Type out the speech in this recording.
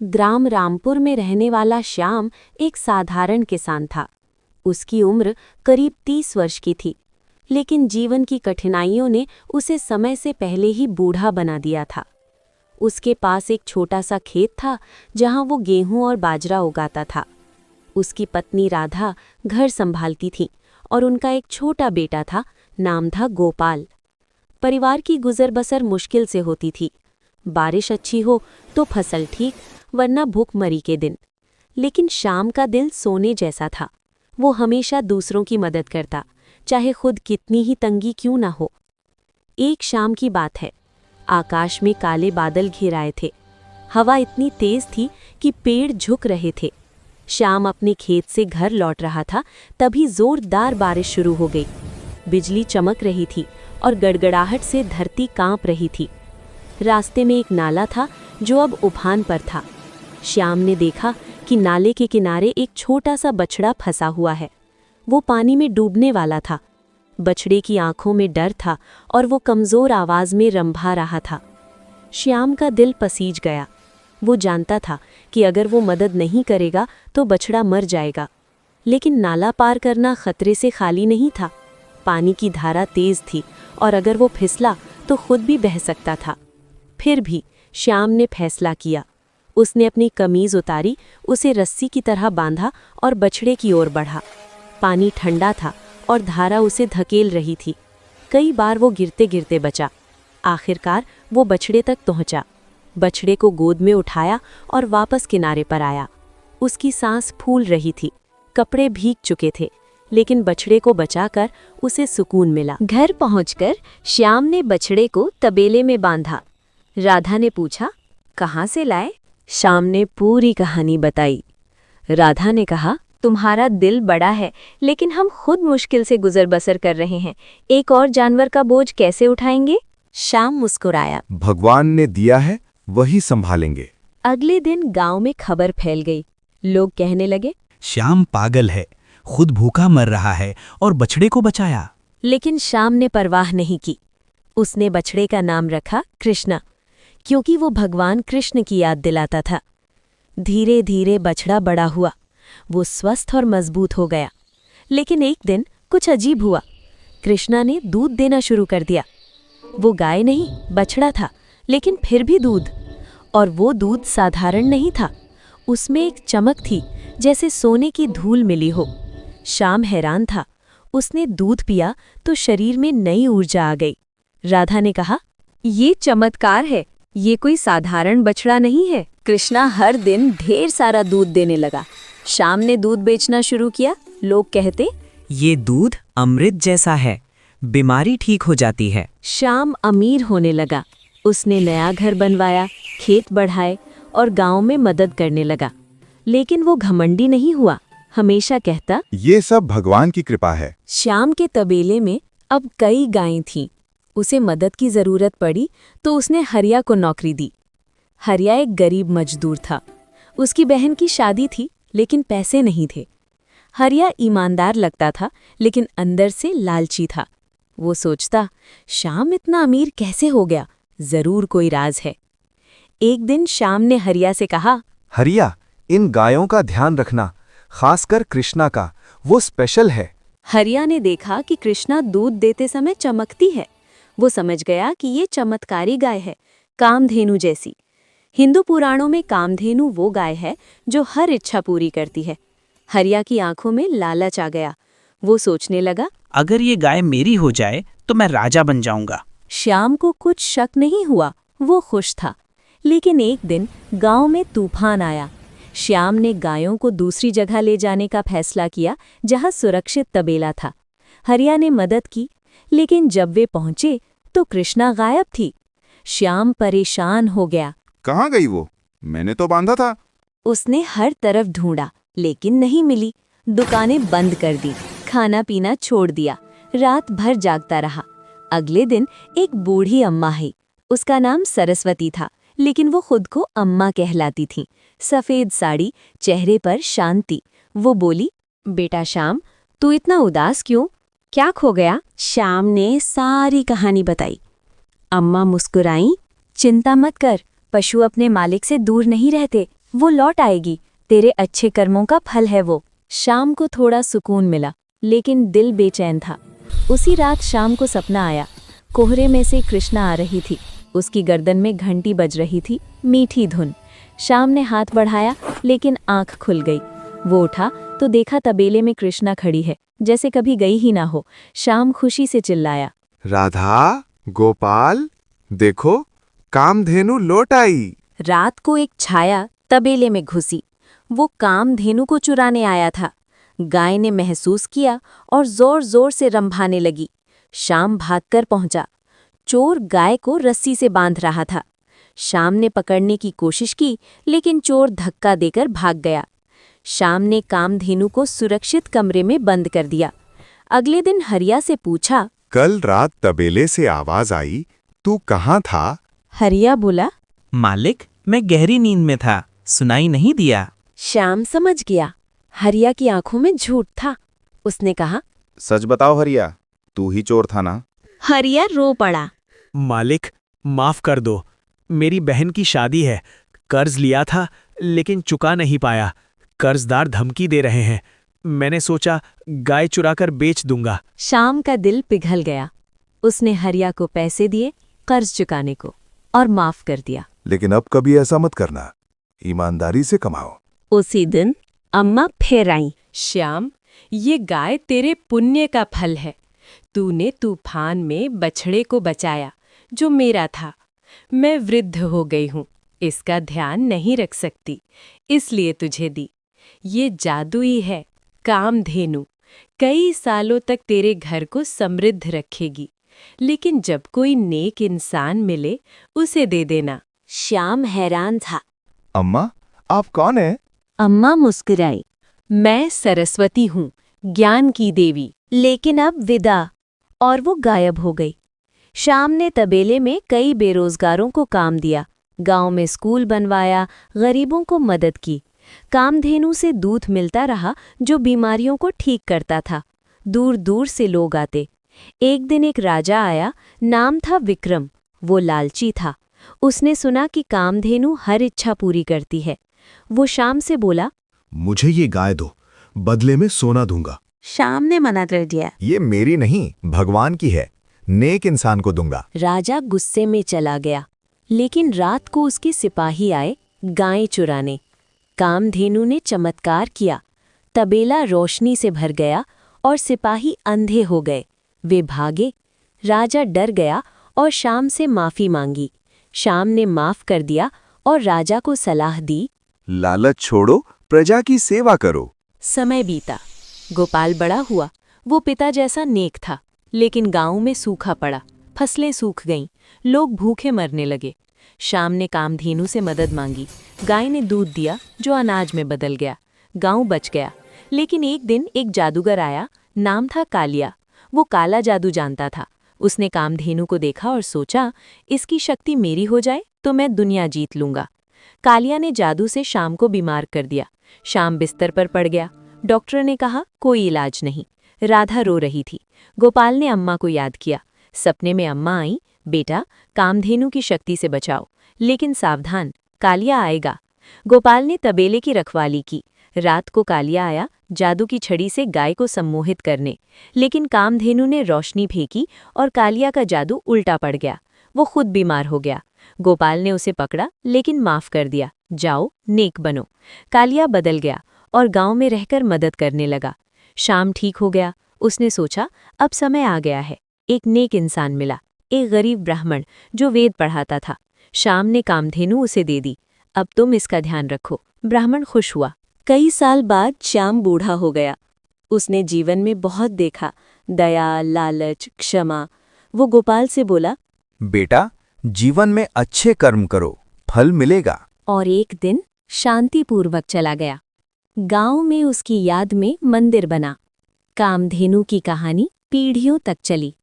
ग्राम रामपुर में रहने वाला श्याम एक साधारण किसान था। उसकी उम्र करीब 30 वर्ष की थी, लेकिन जीवन की कठिनाइयों ने उसे समय से पहले ही बूढ़ा बना दिया था। उसके पास एक छोटा सा खेत था जहां वो गेहूं और बाजरा उगाता था। उसकी पत्नी राधा घर संभालती थी और उनका एक छोटा बेटा था, नाम था गोपाल। परिवार की गुजर बसर मुश्किल से होती थी। बारिश अच्छी हो तो फसल ठीक, वरना भूखमरी के दिन। लेकिन श्याम का दिल सोने जैसा था। वो हमेशा दूसरों की मदद करता, चाहे खुद कितनी ही तंगी क्यों ना हो। एक शाम की बात है। आकाश में काले बादल घिराए थे। हवा इतनी तेज थी कि पेड़ झुक रहे थे। श्याम अपने खेत से घर लौट रहा था, तभी जोरदार बारिश शुरू हो गई। बिजली चमक रही थी और गड़गड़ाहट से धरती कांप रही थी। रास्ते में एक नाला था जो अब उफान पर था। श्याम ने देखा कि नाले के किनारे एक छोटा सा बछड़ा फंसा हुआ है। वो पानी में डूबने वाला था। बछड़े की आंखों में डर था और वो कमजोर आवाज में रंभा रहा था। श्याम का दिल पसीज गया। वो जानता था कि अगर वो मदद नहीं करेगा तो बछड़ा मर जाएगा। लेकिन नाला पार करना खतरे से खाली नहीं था। पानी की धारा तेज थी और अगर वो फिसला तो खुद भी बह सकता था। फिर भी श्याम ने फैसला किया। उसने अपनी कमीज उतारी, उसे रस्सी की तरह बांधा और बछड़े की ओर बढ़ा। पानी ठंडा था और धारा उसे धकेल रही थी। कई बार वो गिरते गिरते बचा। आखिरकार वो बछड़े तक पहुंचा। बछड़े को गोद में उठाया और वापस किनारे पर आया। उसकी सांस फूल रही थी, कपड़े भीग चुके थे, लेकिन बछड़े को बचाकर उसे सुकून मिला। घर पहुंचकर श्याम ने बछड़े को तबेले में बांधा। राधा ने पूछा, कहाँ से लाए? श्याम ने पूरी कहानी बताई। राधा ने कहा, तुम्हारा दिल बड़ा है, लेकिन हम खुद मुश्किल से गुजर बसर कर रहे हैं। एक और जानवर का बोझ कैसे उठाएंगे? श्याम मुस्कुराया। भगवान ने दिया है, वही संभालेंगे। अगले दिन गांव में खबर फैल गई। लोग कहने लगे, श्याम पागल है, खुद भूखा मर रहा है और बछड़े को बचाया। लेकिन श्याम ने परवाह नहीं की। उसने बछड़े का नाम रखा कृष्णा, क्योंकि वो भगवान कृष्ण की याद दिलाता था। धीरे धीरे बछड़ा बड़ा हुआ। वो स्वस्थ और मजबूत हो गया। लेकिन एक दिन कुछ अजीब हुआ। कृष्णा ने दूध देना शुरू कर दिया। वो गाय नहीं, बछड़ा था, लेकिन फिर भी दूध। और वो दूध साधारण नहीं था। उसमें एक चमक थी, जैसे सोने की धूल मिली हो। श्याम हैरान था। उसने दूध पिया तो शरीर में नई ऊर्जा आ गई। राधा ने कहा, ये चमत्कार है, ये कोई साधारण बछड़ा नहीं है। कृष्णा हर दिन ढेर सारा दूध देने लगा। श्याम ने दूध बेचना शुरू किया। लोग कहते, ये दूध अमृत जैसा है, बीमारी ठीक हो जाती है। श्याम अमीर होने लगा। उसने नया घर बनवाया, खेत बढ़ाए और गांव में मदद करने लगा। लेकिन वो घमंडी नहीं हुआ। हमेशा कहता, ये सब भगवान की कृपा है। श्याम के तबेले में अब कई गायें थीं। उसे मदद की जरूरत पड़ी तो उसने हरिया को नौकरी दी। हरिया एक गरीब मजदूर था। उसकी बहन की शादी थी, लेकिन पैसे नहीं थे। हरिया ईमानदार लगता था, लेकिन अंदर से लालची था। वो सोचता, श्याम इतना अमीर कैसे हो गया? जरूर कोई राज है। एक दिन श्याम ने हरिया से कहा, हरिया, इन गायों का ध्यान रखना, खासकर कृष्णा का, वो स्पेशल है। हरिया ने देखा कि कृष्णा दूध देते समय चमकती है। वो समझ गया कि ये चमत्कारी गाय है, कामधेनु जैसी। हिंदू पुराणों में कामधेनु वो गाय है जो हर इच्छा पूरी करती है। हरिया की आंखों में लालच आ गया। वो सोचने लगा, अगर ये गाय मेरी हो जाए तो मैं राजा बन जाऊंगा। श्याम को कुछ शक नहीं हुआ। वो खुश था। लेकिन एक दिन गांव में तूफान आया। श्याम ने गायों को दूसरी जगह ले जाने का फैसला किया, जहां सुरक्षित तबेला था। हरिया ने मदद की, लेकिन जब वे पहुंचे तो कृष्णा गायब थी। श्याम परेशान हो गया। कहाँ गई वो? मैंने तो बांधा था। उसने हर तरफ ढूंढा, लेकिन नहीं मिली। दुकानें बंद कर दी, खाना पीना छोड़ दिया, रात भर जागता रहा। अगले दिन एक बूढ़ी अम्मा आई। उसका नाम सरस्वती था, लेकिन वो खुद को अम्मा कहलाती थी। सफेद साड़ी, चेहरे पर शांति। वो बोली, बेटा श्याम, तू इतना उदास क्यों? क्या खो गया? श्याम ने सारी कहानी बताई। अम्मा मुस्कुराई, चिंता मत कर, पशु अपने मालिक से दूर नहीं रहते, वो लौट आएगी, तेरे अच्छे कर्मों का फल है वो। शाम को थोड़ा सुकून मिला, लेकिन दिल बेचैन था। उसी रात शाम को सपना आया। कोहरे में से कृष्णा आ रही थी। उसकी गर्दन में घंटी बज रही थी, मीठी धुन। शाम ने हाथ बढ़ाया, लेकिन आंख खुल गई। वो उठा तो देखा तबेले में कृष्णा खड़ी है, जैसे कभी गई ही ना हो। शाम खुशी से चिल्लाया, राधा, गोपाल, देखो कामधेनु लौट आई। रात को एक छाया तबेले में घुसी। वो कामधेनु को चुराने आया था। गाय ने महसूस किया और जोर जोर से रंभाने लगी। शाम भागकर पहुंचा। चोर गाय को रस्सी से बांध रहा था। शाम ने पकड़ने की कोशिश की, लेकिन चोर धक्का देकर भाग गया। शाम ने कामधेनु को सुरक्षित कमरे में बंद कर दिया। अगले दिन हरिया से पूछा, कल रात तबेले से आवाज आई, तू कहाँ था? हरिया बोला, मालिक, मैं गहरी नींद में था, सुनाई नहीं दिया। श्याम समझ गया, हरिया की आंखों में झूठ था। उसने कहा, सच बताओ हरिया, तू ही चोर था ना? हरिया रो पड़ा। मालिक, माफ कर दो, मेरी बहन की शादी है, कर्ज लिया था लेकिन चुका नहीं पाया। कर्जदार धमकी दे रहे हैं, मैंने सोचा गाय चुराकर बेच दूंगा। शाम का दिल पिघल गया। उसने हरिया को पैसे दिए कर्ज चुकाने को और माफ कर दिया। लेकिन अब कभी ऐसा मत करना, ईमानदारी से कमाओ। उसी दिन अम्मा फिर आई। श्याम, ये गाय तेरे पुण्य का फल है। तूने तूफान में बछड़े को बचाया जो मेरा था। मैं वृद्ध हो गई हूँ, इसका ध्यान नहीं रख सकती, इसलिए तुझे दी। ये जादुई है, कामधेनु। कई सालों तक तेरे घर को समृद्ध रखेगी। लेकिन जब कोई नेक इंसान मिले, उसे दे देना। श्याम हैरान था। अम्मा, आप कौन है? अम्मा मुस्कुराई। मैं सरस्वती हूँ, ज्ञान की देवी। लेकिन अब विदा, और वो गायब हो गई। शाम ने तबेले में कई बेरोजगारों को काम दिया, गांव में स्कूल बनवाया, गरीबों को मदद की। कामधेनु से दूध मिलता रहा जो बीमारियों को ठीक करता था। दूर दूर से लोग आते। एक दिन एक राजा आया, नाम था विक्रम। वो लालची था। उसने सुना कि कामधेनु हर इच्छा पूरी करती है। वो शाम से बोला, मुझे ये गाय दो, बदले में सोना दूंगा। शाम ने मना कर दिया। ये मेरी नहीं, भगवान की है, नेक इंसान को दूंगा। राजा गुस्से में चला गया। लेकिन रात को उसके सिपाही आए गायें चुराने। कामधेनु ने चमत्कार किया। तबेला रोशनी से भर गया और सिपाही अंधे हो गए। वे भागे। राजा डर गया और शाम से माफी मांगी। शाम ने माफ कर दिया और राजा को सलाह दी, लालच छोड़ो, प्रजा की सेवा करो। समय बीता। गोपाल बड़ा हुआ। वो पिता जैसा नेक था, लेकिन गांव में सूखा पड़ा। फसलें सूख गईं, लोग भूखे मरने लगे। शाम ने कामधेनु से मदद मांगी। गाय ने दूध दिया जो अनाज में बदल गया। गांव बच गया। लेकिन एक दिन एक जादूगर आया, नाम था कालिया। वो काला जादू जानता था। उसने कामधेनु को देखा और सोचा, इसकी शक्ति मेरी हो जाए तो मैं दुनिया जीत लूंगा। कालिया ने जादू से शाम को बीमार कर दिया। शाम बिस्तर पर पड़ गया। डॉक्टर ने कहा कोई इलाज नहीं। राधा रो रही थी। गोपाल ने अम्मा को याद किया। सपने में अम्मा आई, बेटा, कामधेनु की शक्ति से बचाओ, लेकिन सावधान, कालिया आएगा। गोपाल ने तबेले की रखवाली की। रात को कालिया आया, जादू की छड़ी से गाय को सम्मोहित करने। लेकिन कामधेनु ने रोशनी फेंकी और कालिया का जादू उल्टा पड़ गया। वो खुद बीमार हो गया। गोपाल ने उसे पकड़ा, लेकिन माफ कर दिया। जाओ, नेक बनो। कालिया बदल गया और गांव में रहकर मदद करने लगा। शाम ठीक हो गया। उसने सोचा, अब समय आ गया है। एक नेक इंसान मिला, एक गरीब ब्राह्मण जो वेद पढ़ाता था। शाम ने कामधेनु उसे दे दी। अब तुम इसका ध्यान रखो। ब्राह्मण खुश हुआ। कई साल बाद श्याम बूढ़ा हो गया। उसने जीवन में बहुत देखा, दया, लालच, क्षमा। वो गोपाल से बोला, बेटा, जीवन में अच्छे कर्म करो, फल मिलेगा। और एक दिन शांतिपूर्वक चला गया। गांव में उसकी याद में मंदिर बना। कामधेनु की कहानी पीढ़ियों तक चली।